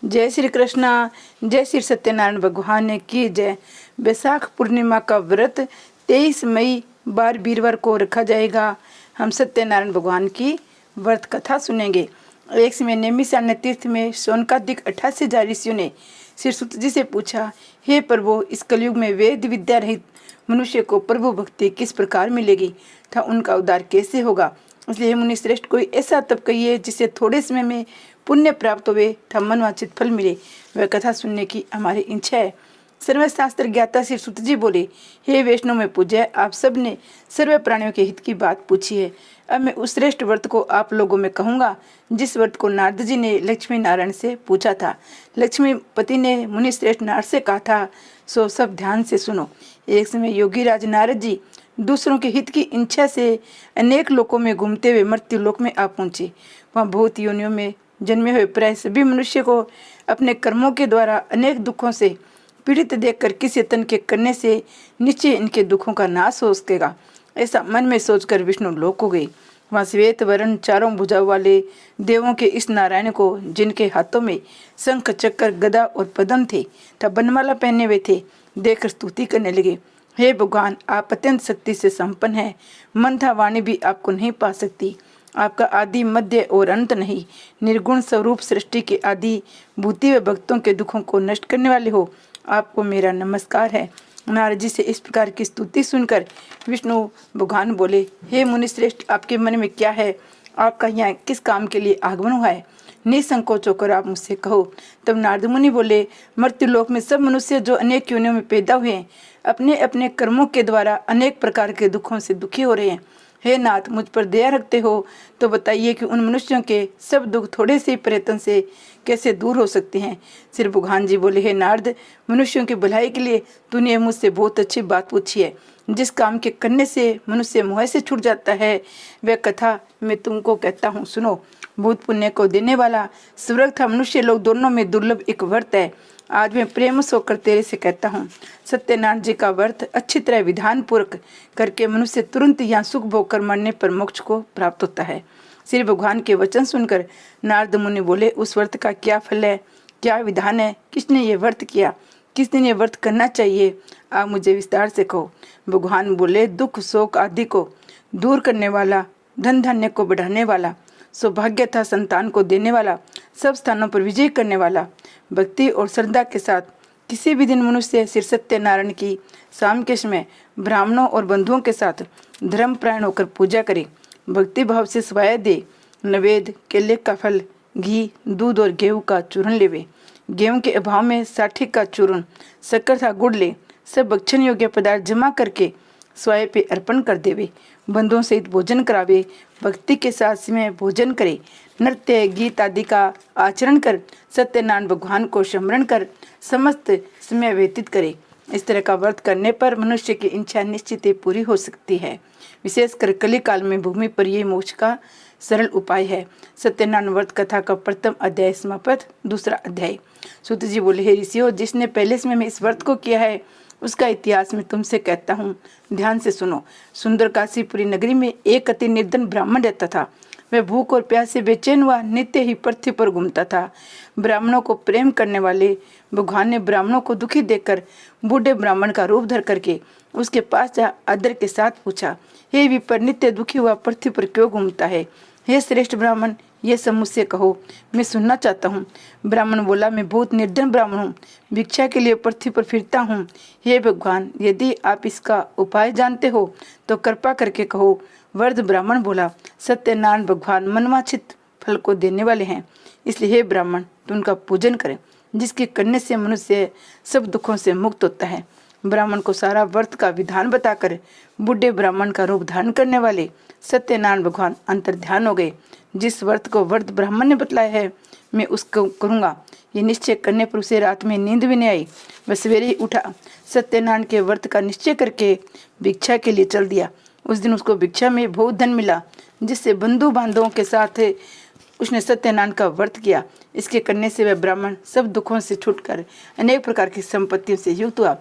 जय श्री कृष्णा। जय श्री सत्यनारायण भगवान की जय। बैसाख पूर्णिमा का व्रत 23 मई बार वीरवार को रखा जाएगा। हम सत्यनारायण भगवान की व्रत कथा सुनेंगे। एक समय नैमिषारण्य तीर्थ में शौनकादिक 88 हजार ऋषियों ने श्री सूत जी से पूछा, हे प्रभु, इस कलयुग में वेद विद्या रहित मनुष्य को प्रभु भक्ति किस प्रकार मिलेगी तथा उनका उद्धार कैसे होगा। इसलिए मुनि श्रेष्ठ कोई ऐसा तप कहिए जिससे थोड़े समय में पुण्य प्राप्त हुए तथा मनवांछित फल मिले। वह कथा सुनने की हमारी इच्छा है। सर्वशास्त्र ज्ञाता श्री सूत जी बोले, हे वैष्णव में पूज्य, आप सब ने सर्व प्राणियों के हित की बात पूछी है। अब मैं उस श्रेष्ठ व्रत को आप लोगों में कहूँगा जिस व्रत को नारद जी ने लक्ष्मी नारायण से पूछा था। लक्ष्मी पति ने मुनि श्रेष्ठ नारद से कहा था, सो सब ध्यान से सुनो। एक समय योगी राज नारद जी दूसरों के हित की इच्छा से अनेक लोकों में घूमते हुए मृत्यु लोक में आ पहुंचे। वहाँ बहुत योनियों में जन्मे हुए प्राय सभी मनुष्य को अपने कर्मों के द्वारा अनेक दुखों से पीड़ित देखकर किसी यत्न के करने से निश्चय इनके दुखों का नाश हो सकेगा, ऐसा मन में सोचकर विष्णु लोक को गए। वहाँ श्वेत वर्ण चारों भुजाओं वाले देवों के इस नारायण को, जिनके हाथों में शंख चक्र गदा और पद्म थे तथा बनमाला पहने हुए थे, देखकर स्तुति करने लगे। हे भगवान, आप अत्यंत शक्ति से संपन्न हैं। मन था वाणी भी आपको नहीं पा सकती। आपका आदि मध्य और अंत नहीं। निर्गुण स्वरूप सृष्टि के आदि भूति व भक्तों के दुखों को नष्ट करने वाले हो, आपको मेरा नमस्कार है। नारद जी से इस प्रकार की स्तुति सुनकर विष्णु भगवान बोले, हे मुनि श्रेष्ठ, आपके मन में क्या है? आपका यहाँ किस काम के लिए आगमन हुआ है? निसंकोच होकर आप मुझसे कहो। तब नारद मुनि बोले, मृत्युलोक में सब मनुष्य जो अनेक योनियों में पैदा हुए हैं, अपने अपने कर्मों के द्वारा अनेक प्रकार के दुखों से दुखी हो रहे हैं। हे नाथ, मुझ पर दया रखते हो तो बताइए कि उन मनुष्यों के सब दुख थोड़े से प्रयत्न से कैसे दूर हो सकते हैं। श्री भगवान जी बोले, हे नारद, मनुष्यों की भलाई के लिए तूने मुझसे बहुत अच्छी बात पूछी है। जिस काम के करने से मनुष्य मोह से छूट जाता है, वह कथा मैं तुमको कहता हूँ, सुनो। भूत पुण्य को देने वाला स्वर्ग तथा मनुष्य लोग दोनों में दुर्लभ एक व्रत है। आज मैं प्रेम से होकर तेरे से कहता हूँ, सत्यनारायण जी का व्रत अच्छी तरह विधान पूर्वक करके मनुष्य तुरंत यहाँ सुख भोग कर मरने पर मोक्ष को प्राप्त होता है। श्री भगवान के वचन सुनकर नारद मुनि बोले, उस व्रत का क्या फल है, क्या विधान है, किसने ये व्रत किया, किस दिन ये व्रत करना चाहिए, आप मुझे विस्तार से कहो। भगवान बोले, दुख शोक आदि को दूर करने वाला, धन धान्य को बढ़ाने वाला, सौभाग्य तथा संतान को देने वाला, सब स्थानों पर विजय करने वाला, भक्ति और श्रद्धा के साथ किसी भी दिन मनुष्य श्री सत्यनारायण की शाम के समय ब्राह्मणों और बंधुओं के साथ धर्म प्राण होकर पूजा करे, भक्ति भाव से स्वाय दे, नवेद, केले का फल, घी, दूध और गेहूं का चूर्ण लेवे, गेहूं के अभाव में साठी का चूर्ण, शक्कर था गुड़ ले, सब भक्षण योग्य पदार्थ जमा करके स्वाय पे अर्पण कर देवे, बंधुओं सहित भोजन करावे, भक्ति के साथ समय भोजन करे, नृत्य गीत आदि का आचरण कर सत्यनारायण भगवान को स्मरण कर समस्त समय व्यतीत करे। इस तरह का व्रत करने पर मनुष्य की इच्छा निश्चित ही पूरी हो सकती है। विशेषकर कली काल में भूमि पर ये मोक्ष का सरल उपाय है। सत्यनारायण व्रत कथा का प्रथम अध्याय समाप्त। दूसरा अध्याय। सूत जी बोले, हे ऋषियों, जिसने पहले समय में इस व्रत को किया है उसका इतिहास मैं तुमसे कहता हूँ, ध्यान से सुनो। सुंदर काशीपुरी नगरी में एक अति निर्धन ब्राह्मण रहता था। वह भूख और प्यास से बेचैन हुआ नित्य ही पृथ्वी पर घूमता था। ब्राह्मणों को प्रेम करने वाले भगवान ने ब्राह्मणों को दुखी देखकर बूढ़े ब्राह्मण का रूप धर करके उसके पास जा आदर के साथ पूछा, हे विप्र, नित्य दुखी हुआ पृथ्वी पर क्यों घूमता है? हे श्रेष्ठ ब्राह्मण, ये सब मुझसे कहो, मैं सुनना चाहता हूँ। ब्राह्मण बोला, मैं बहुत निर्धन ब्राह्मण हूँ, भिक्षा के लिए पृथ्वी पर फिरता हूँ। हे भगवान, यदि आप इसका उपाय जानते हो तो कृपा करके कहो। वृद्ध ब्राह्मण बोला, सत्यनारायण भगवान मनवांछित फल को देने वाले हैं, इसलिए हे ब्राह्मण, तू उनका पूजन करें, जिसके करने से मनुष्य सब दुखों से मुक्त होता है। ब्राह्मण को सारा व्रत का विधान बताकर बूढ़े ब्राह्मण का रूप धारण करने वाले सत्यनारायण भगवान अंतर ध्यान हो गए। जिस व्रत को वृद्ध ब्राह्मण ने बतलाया है मैं उसको करूँगा। ये निश्चय करने पर उसे रात में नींद भी नहीं आई। वह सवेरे ही उठा, सत्यनारायण के व्रत का निश्चय करके भिक्षा के लिए चल दिया। उस दिन उसको भिक्षा में बहुत धन मिला, जिससे बंधु बांधवों के साथ उसने सत्यनारायण का व्रत किया। इसके करने से वह ब्राह्मण सब दुखों से छूटकर अनेक प्रकार की संपत्तियों से युक्त हुआ।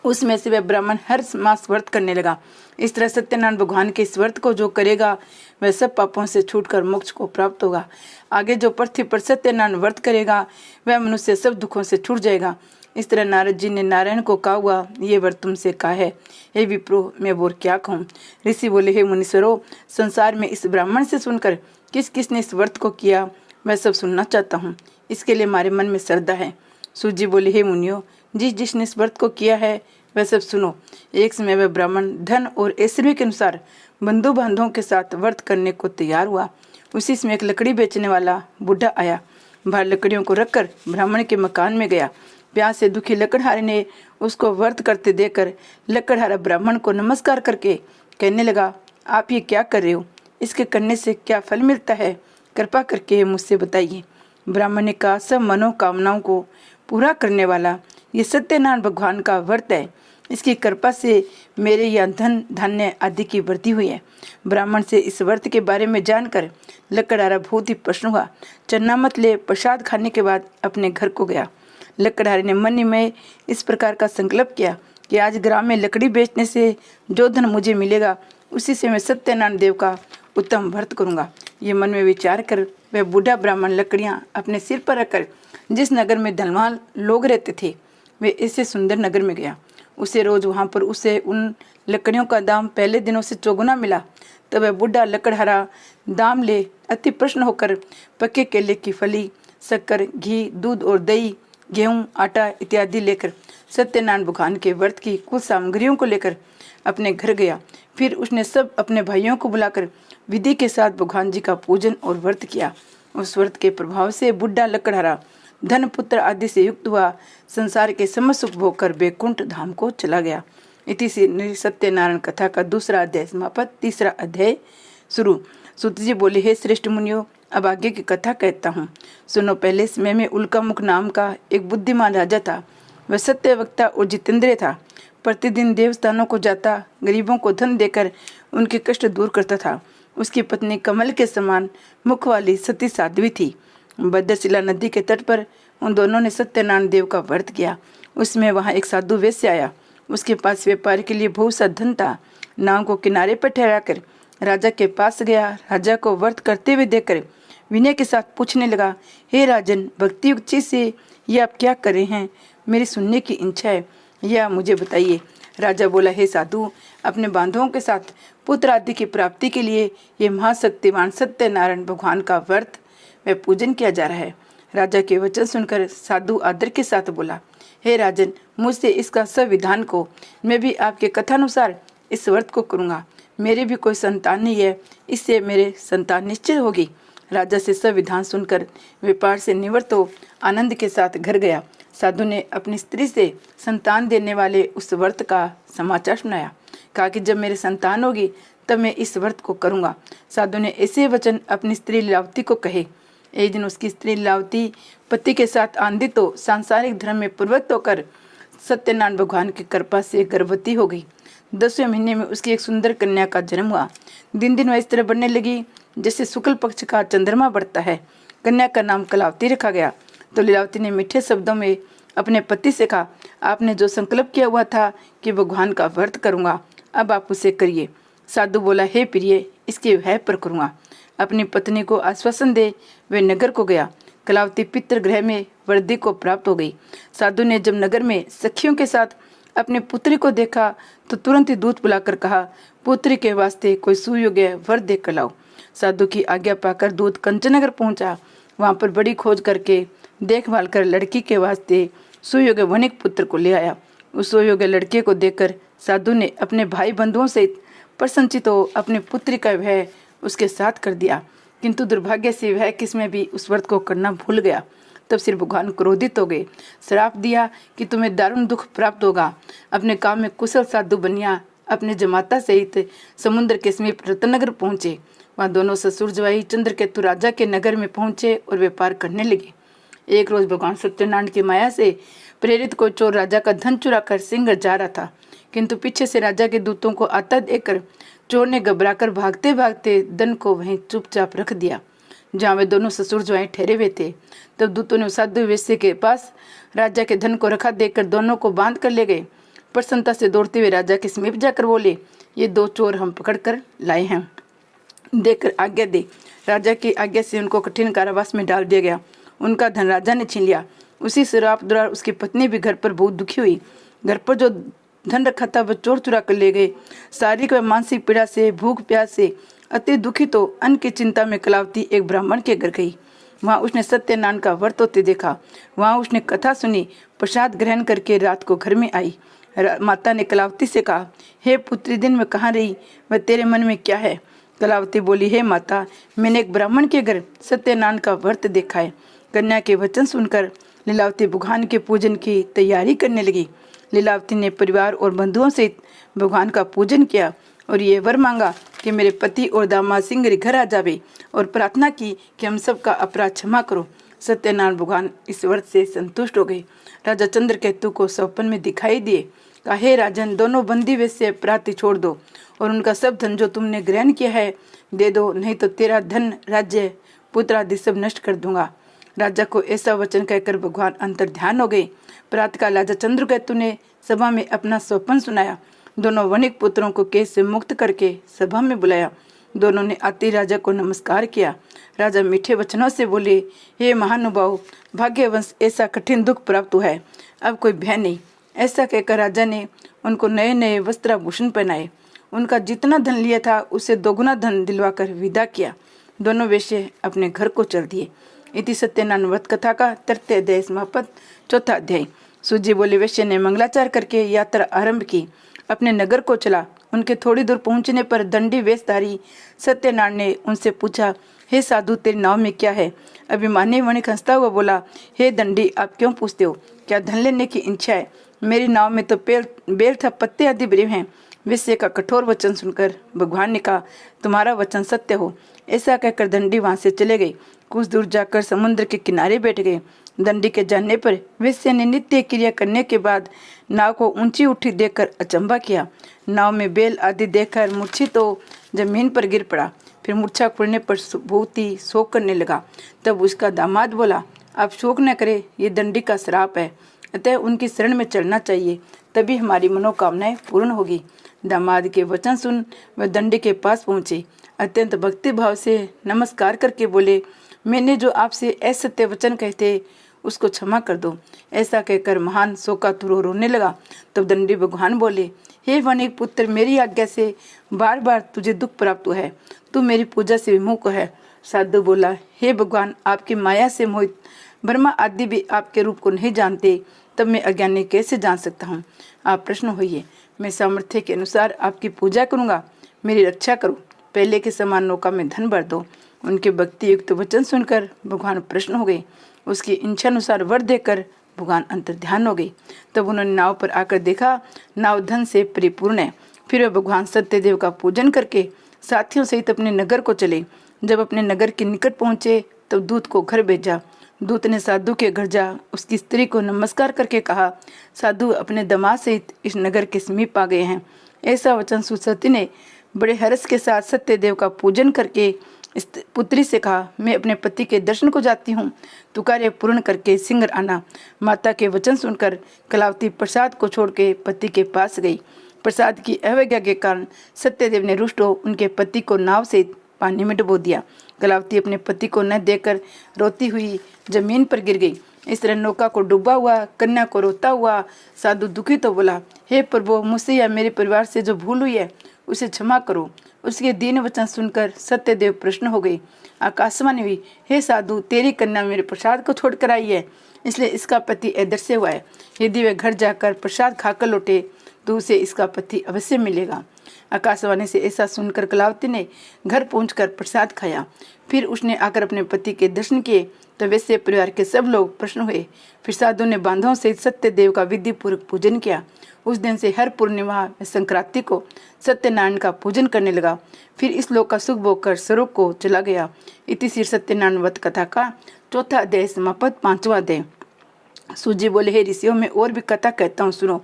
उसमें से वह ब्राह्मण हर मास व्रत करने लगा। इस तरह सत्यनारायण भगवान के इस व्रत को जो करेगा वह सब पापों से छूटकर मोक्ष को प्राप्त होगा। आगे जो पृथ्वी पर सत्यनारायण व्रत करेगा वह मनुष्य सब दुखों से छूट जाएगा। इस तरह नारद जी ने नारायण को कहा हुआ ये व्रत तुमसे कहा है। हे विप्रो, मैं और क्या कहूँ। ऋषि बोले, हे मुनीश्वरो, संसार में इस ब्राह्मण से सुनकर किस किस ने इस व्रत को किया मैं सब सुनना चाहता हूँ। इसके लिए हमारे मन में श्रद्धा है। सूत जी बोले, हे मुनियो, जिसने इस व्रत को किया है वह सब सुनो। एक समय वह ब्राह्मण धन और ऐश्वर्य के अनुसार बंधु बांधवों के साथ व्रत करने को तैयार हुआ। उसी समय एक लकड़ी बेचने वाला बूढ़ा आया। बाहर लकड़ियों को रखकर ब्राह्मण के मकान में गया। प्यास से दुखी लकड़हारे ने उसको व्रत करते देखकर लकड़हारा ब्राह्मण को नमस्कार करके कहने लगा, आप ये क्या कर रहे हो? इसके करने से क्या फल मिलता है? कृपा करके मुझसे बताइए। ब्राह्मण ने कहा, सब मनोकामनाओं को पूरा करने वाला ये सत्यनारायण भगवान का व्रत है। इसकी कृपा से मेरे यहाँ धन धान्य आदि की वृद्धि हुई है। ब्राह्मण से इस व्रत के बारे में जानकर लकड़हारा बहुत ही प्रसन्न हुआ। चन्ना मत ले प्रसाद खाने के बाद अपने घर को गया। लकड़हारे ने मन में इस प्रकार का संकल्प किया कि आज ग्राम में लकड़ी बेचने से जो धन मुझे मिलेगा उसी से मैं सत्यनारायण देव का उत्तम व्रत करूंगा। ये मन में विचार कर वह बूढ़ा ब्राह्मण लकड़ियां अपने सिर पर रखकर जिस नगर में धनवान लोग रहते थे वे ऐसे सुंदर नगर में गया। उसे रोज वहां पर उसे उन लकड़ियों का दाम पहले दिनों से चौगुना मिला। तब वह बूढ़ा लकड़हारा दाम ले अति प्रसन्न होकर पक्के केले की फली, शक्कर, घी, दूध और दही, गेहूं, आटा इत्यादि लेकर सत्यनारायण भगवान के व्रत की कुछ सामग्रियों को लेकर अपने घर गया। फिर उसने सब अपने भाइयों को बुलाकर विधि के साथ भगवान जी का पूजन और व्रत किया। उस व्रत के प्रभाव से बुढ़ा लकड़हारा धन पुत्र आदि से युक्त हुआ संसार के समस्त सुख भोग कर बैकुंठ धाम को चला गया। इति से सत्यनारायण कथा का दूसरा अध्याय समाप्त। तीसरा अध्याय शुरू। सूत जी बोले, हे श्रेष्ठ मुनियो, अब आगे की कथा कहता हूँ, सुनो। पहले समय में उल्कामुख नाम का एक बुद्धिमान राजा था। वह सत्यवक्ता और जितेंद्रिय था। प्रतिदिन देवस्थानों को जाता, गरीबों को धन देकर उनके कष्ट दूर करता था। उसकी पत्नी कमल के समान मुख वाली सती साध्वी थी। भद्रशिला नदी के तट पर उन दोनों ने सत्यनारायण देव का व्रत किया। उसमें वहां एक साधु वैश्य आया। उसके पास व्यापार के लिए बहुत सा धन था। नाव को किनारे पर ठहराकर राजा के पास गया। राजा को व्रत करते हुए देखकर विनय के साथ पूछने लगा, हे राजन, भक्ति युक्त से ये आप क्या कर रहे हैं? मेरी सुनने की इच्छा है, यह मुझे बताइए। राजा बोला, हे साधु, अपने बांधवों के साथ पुत्र आदि की प्राप्ति के लिए ये महाशक्तिमान सत्यनारायण भगवान का व्रत व पूजन किया जा रहा है। राजा के वचन सुनकर साधु आदर के साथ बोला, हे राजन, मुझसे इसका संविधान को, मैं भी आपके कथानुसार इस व्रत को करूँगा। मेरे भी कोई संतान नहीं है, इससे मेरे संतान निश्चित होगी। राजा से संविधान सुनकर व्यापार से निवृत्त हो आनंद के साथ घर गया। साधु ने अपनी स्त्री से संतान देने वाले उस व्रत का समाचार सुनाया। कहा कि जब मेरे संतान होगी तब मैं इस व्रत को करूँगा। साधु ने ऐसे वचन अपनी स्त्री लीलावती को कहे। एक दिन उसकी स्त्री लीलावती पति के साथ आनंदित हो सांसारिक धर्म में प्रवृत्त होकर सत्यनारायण भगवान की कृपा से गर्भवती हो गई। 10वें महीने में उसकी एक सुंदर कन्या का जन्म हुआ। दिन दिन वह इस तरह बढ़ने लगी जैसे शुक्ल पक्ष का चंद्रमा बढ़ता है। कन्या का नाम कलावती रखा गया। तो लीलावती ने मीठे शब्दों में अपने पति से कहा, आपने जो संकल्प किया हुआ था कि भगवान का व्रत करूंगा, अब आप उसे करिए। साधु बोला, हे प्रिय, इसके भय पर करूंगा। अपनी पत्नी को आश्वासन दे वे नगर को गया। कलावती पितृगृह में वृद्धि को प्राप्त हो गई। साधु ने जब नगर में सखियों के साथ अपने पुत्री को देखा तो तुरंत ही दूत बुलाकर कहा, पुत्री के वास्ते कोई सुयोग्य वर देख कर लाओ। साधु की आज्ञा पाकर दूत कंचनगर पहुंचा। वहां पर बड़ी खोज करके देखभाल कर लड़की के वास्ते सुयोग्य वनिक पुत्र को ले आया। उस सुयोग्य लड़के को देखकर साधु ने अपने भाई बंधुओं सहित प्रसन्नचित हो अपनी पुत्री का विवाह उसके साथ कर दिया। किंतु दुर्भाग्य से वह किसमें भी उस व्रत को करना भूल गया। तब श्री भगवान क्रोधित हो गए। श्राप दिया कि तुम्हें दारुण दुख प्राप्त होगा। अपने काम में कुशल साधु बनिया अपने जमाता सहित समुद्र के समीप रत्नगर पहुंचे। वहां दोनों ससुर जवाई चंद्रकेतु राजा के नगर में पहुंचे और व्यापार करने लगे। एक रोज भगवान सत्यनारायण की माया से प्रेरित को चोर राजा का धन चुरा कर सिंह जा रहा था, किंतु पीछे से राजा के दूतों को आता देखकर चोर ने घबराकर भागते भागते धन को वहीं चुपचाप रख दिया जहाँ वे दोनों ससुर जवाई ठहरे हुए थे। तब दूतों ने साधु वैश्य के पास राजा के धन को रखा देखकर दोनों को बांध कर ले गए। प्रसन्नता से दौड़ते हुए राजा के समीप जाकर बोले, ये 2 चोर हम पकड़ कर लाए हैं, देकर आज्ञा दे। राजा की आज्ञा से उनको कठिन कारावास में डाल दिया गया। उनका धन राजा ने छीन लिया। उसी श्राप द्वारा उसकी पत्नी भी घर पर बहुत दुखी हुई। घर पर जो धन रखा था वह चोर चुरा कर ले गए। शारीरिक व मानसिक पीड़ा से, भूख प्यास से अति दुखी तो अन्न की चिंता में कलावती एक ब्राह्मण के घर गई। वहाँ उसने सत्यनारायण का व्रत होते देखा। वहाँ उसने कथा सुनी, प्रसाद ग्रहण करके रात को घर में आई। माता ने कलावती से कहा, हे पुत्री, दिन में कहाँ रही, वह तेरे मन में क्या है? कलावती बोली, हे माता, मैंने एक ब्राह्मण के घर सत्यनारायण का व्रत देखा है। कन्या के वचन सुनकर लीलावती भगवान के पूजन की तैयारी करने लगी। लीलावती ने परिवार और बंधुओं सहित भगवान का पूजन किया और ये वर मांगा कि मेरे पति और दामाद सिंह घर आ जावे, और प्रार्थना की कि हम सबका अपराध क्षमा करो। सत्यनारायण भगवान इस व्रत से संतुष्ट हो गए। राजा चंद्रकेतु को स्वप्न में दिखाई दिए। कहा, हे राजन, दोनों बंदी वे से अपराधी छोड़ दो और उनका सब धन जो तुमने ग्रहण किया है दे दो, नहीं तो तेरा धन, राज्य, पुत्र आदि सब नष्ट कर दूंगा। राजा को ऐसा वचन कहकर भगवान अंतर ध्यान हो गए। प्रातःकाल राजा चंद्रकेतु ने सभा में अपना स्वप्न सुनाया। दोनों वणिक पुत्रों को केस से मुक्त करके सभा में बुलाया। दोनों ने आते राजा को नमस्कार किया। राजा मीठे वचनों से बोले, हे महानुभाव, भाग्यवंश ऐसा कठिन दुख प्राप्त हुआ है, अब कोई भय नहीं। ऐसा कहकर राजा ने उनको नए नए वस्त्राभूषण पहनाए। उनका जितना धन लिया था उससे दोगुना धन दिलवाकर विदा किया। दोनों वेश्ये अपने घर को चल दिए। इति सत्यनारायण व्रत कथा का 3 अध्याय समाप्त। 4 अध्याय। सूजी बोले, वेश्य ने मंगलाचार करके यात्रा आरंभ की, अपने नगर को चला। उनके थोड़ी दूर पहुंचने पर दंडी वेशधारी सत्यनारायण ने उनसे पूछा, हे साधु, तेरे नाव में क्या है? अभिमानी वणिक हंसता हुआ बोला, हे दंडी, आप क्यों पूछते हो? क्या धन लेने की इच्छा है? मेरी नाव में तो बेल था, पत्ते आदि ब्रेव हैं। वेश्य का कठोर वचन सुनकर भगवान ने कहा, तुम्हारा वचन सत्य हो। ऐसा कहकर दंडी वहां से चले गए। कुछ दूर जाकर समुद्र के किनारे बैठ गए। दंडी के जाने पर वेश्या ने नित्य क्रिया करने के बाद नाव को ऊंची उठी देखकर अचंभा किया। नाव में बेल आदि देखकर मूर्छित तो जमीन पर गिर पड़ा। फिर मूर्छा खुलने पर बहुत ही शोक करने लगा। तब उसका दामाद बोला, आप शोक न करे, ये दंडी का श्राप है, अतः उनकी शरण में चलना चाहिए, तभी हमारी मनोकामनाएं पूर्ण होगी। दामाद के वचन सुन वह दंडी के पास पहुंचे। अत्यंत भक्ति भाव से नमस्कार करके बोले, मैंने जो आपसे असत्य वचन कहते उसको क्षमा कर दो। ऐसा कहकर महान शोकातुर रोने लगा। तब दंडी भगवान बोले, हे वणिक पुत्र, मेरी आज्ञा से बार बार तुझे दुख प्राप्त हुआ है, तू मेरी पूजा से विमुख है। साधु बोला, हे भगवान, आपकी माया से मोहित ब्रह्मा आदि भी आपके रूप को नहीं जानते, तब मैं अज्ञानी कैसे जान सकता हूँ? आप प्रश्न होइए, मैं सामर्थ्य के अनुसार आपकी पूजा करूँगा, मेरी रक्षा करो। पहले के समान नौका में धन भर दो। उनके भक्ति युक्त वचन सुनकर भगवान प्रश्न हो गए। उसकी इच्छा अनुसार वर देकर भगवान अंतर ध्यान हो गई। तब उन्होंने नाव पर आकर देखा, नाव धन से परिपूर्ण है। फिर वे भगवान सत्यदेव का पूजन करके साथियों सहित अपने नगर को चले। जब अपने नगर के निकट पहुंचे तब दूत को घर भेजा। दूत ने साधु के घर जा उसकी स्त्री को नमस्कार करके कहा, साधु अपने दामाद सहित इस नगर के समीप आ गए हैं। ऐसा वचन सुसती ने बड़े हर्ष के साथ सत्यदेव का पूजन करके इस पुत्री से कहा, मैं अपने पति के दर्शन को जाती हूँ, तू कार्य पूर्ण करके शीघ्र आना। माता के वचन सुनकर कलावती प्रसाद को छोड़ के पति के पास गई। प्रसाद की अवज्ञा के कारण सत्यदेव ने रुष्ट हो उनके पति को नाव से पानी में डुबो दिया। कलावती अपने पति को न देखकर रोती हुई जमीन पर गिर गई। इस तरह नौका को डूबा हुआ कन्या को रोता हुआ साधु दुखी तो बोला, हे प्रभु, मुझसे या मेरे परिवार से जो भूल हुई है उसे क्षमा करो। उसके दीन वचन सुनकर सत्यदेव प्रश्न हो गई। आकाशवाणी हुई, हे साधु, तेरी कन्या मेरे प्रसाद को छोड़कर आई है, इसलिए इसका पति अदृश्य हुआ है। यदि वह घर जाकर प्रसाद खाकर लौटे तो उसे इसका पति अवश्य मिलेगा। आकाशवाणी से ऐसा सुनकर कलावती ने घर पहुंचकर प्रसाद खाया। फिर उसने आकर अपने पति के दर्शन किए तो वैसे परिवार के सब लोग प्रश्न हुए। फिर साधु ने बांधों से सत्यदेव का विधि पूर्वक पूजन किया। उस दिन से हर पूर्णिमा संक्रांति को सत्यनारायण का पूजन करने लगा। फिर इस लोक का सुख भोग कर स्वर्ग को चला गया। इति श्री सत्यनारायण व्रत कथा का 4 अध्याय समाप्त। 5वां अध्याय। सूजी बोले, हे ऋषियों, में और भी कथा कहता हूँ, सुनो।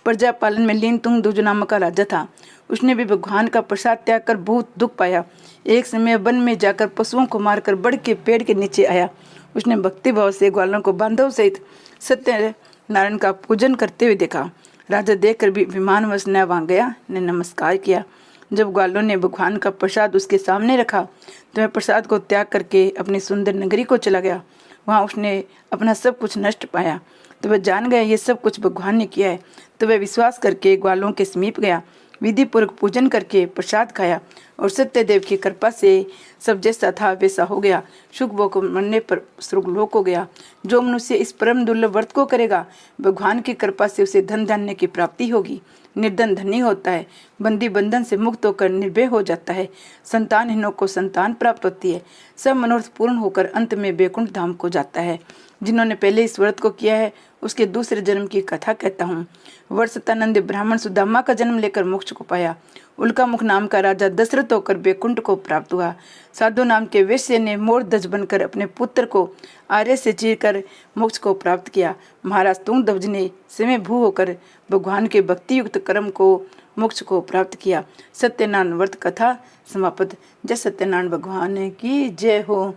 प्रजा पालन में लीन तुंग दुज नामक का राजा था। उसने भी भगवान का प्रसाद त्याग कर बहुत दुख पाया। एक समय वन में जाकर पशुओं को मारकर बड़ के पेड़ के नीचे आया। उसने भक्ति भाव से ग्वालों को बांधव सहित सत्यनारायण का पूजन करते हुए देखा। राजा देखकर भी अभिमानवश न वहाँ गया ने नमस्कार किया। जब ग्वालों ने भगवान का प्रसाद उसके सामने रखा तो वह प्रसाद को त्याग करके अपनी सुंदर नगरी को चला गया। वहाँ उसने अपना सब कुछ नष्ट पाया तो वह जान गया ये सब कुछ भगवान ने किया है। तो वह विश्वास करके ग्वालों के समीप गया, विधि पूर्वक पूजन करके प्रसाद खाया और सत्यदेव की कृपा से सब जैसा था वैसा हो गया। शुकबो को मरने पर स्वर्गलोक हो गया। जो मनुष्य इस परम दुर्लभ व्रत को करेगा भगवान की कृपा से उसे धन धान्य की प्राप्ति होगी। निर्धन धनी होता है, बंदी बंधन से मुक्त होकर निर्भय हो जाता है, संतानहीनों को संतान प्राप्त होती है, सब मनोरथ पूर्ण होकर अंत में वैकुंठ धाम को जाता है। जिन्होंने पहले इस व्रत को किया है उसके दूसरे जन्म की कथा कहता हूँ। वर्षतानंद ब्राह्मण सुदामा का जन्म लेकर मोक्ष को पाया। उल्का मुख नाम का राजा दशरथ होकर वैकुंठ को प्राप्त हुआ। साधु नाम के वैश्य ने मोर ध्वज बनकर अपने पुत्र को आर्य से चीरकर मोक्ष को प्राप्त किया। महाराज तुंगध्वज ने समय भू होकर भगवान के भक्ति युक्त कर्म को मोक्ष को प्राप्त किया। सत्यनारायण व्रत कथा समाप्त। जय सत्यनारायण भगवान की जय हो।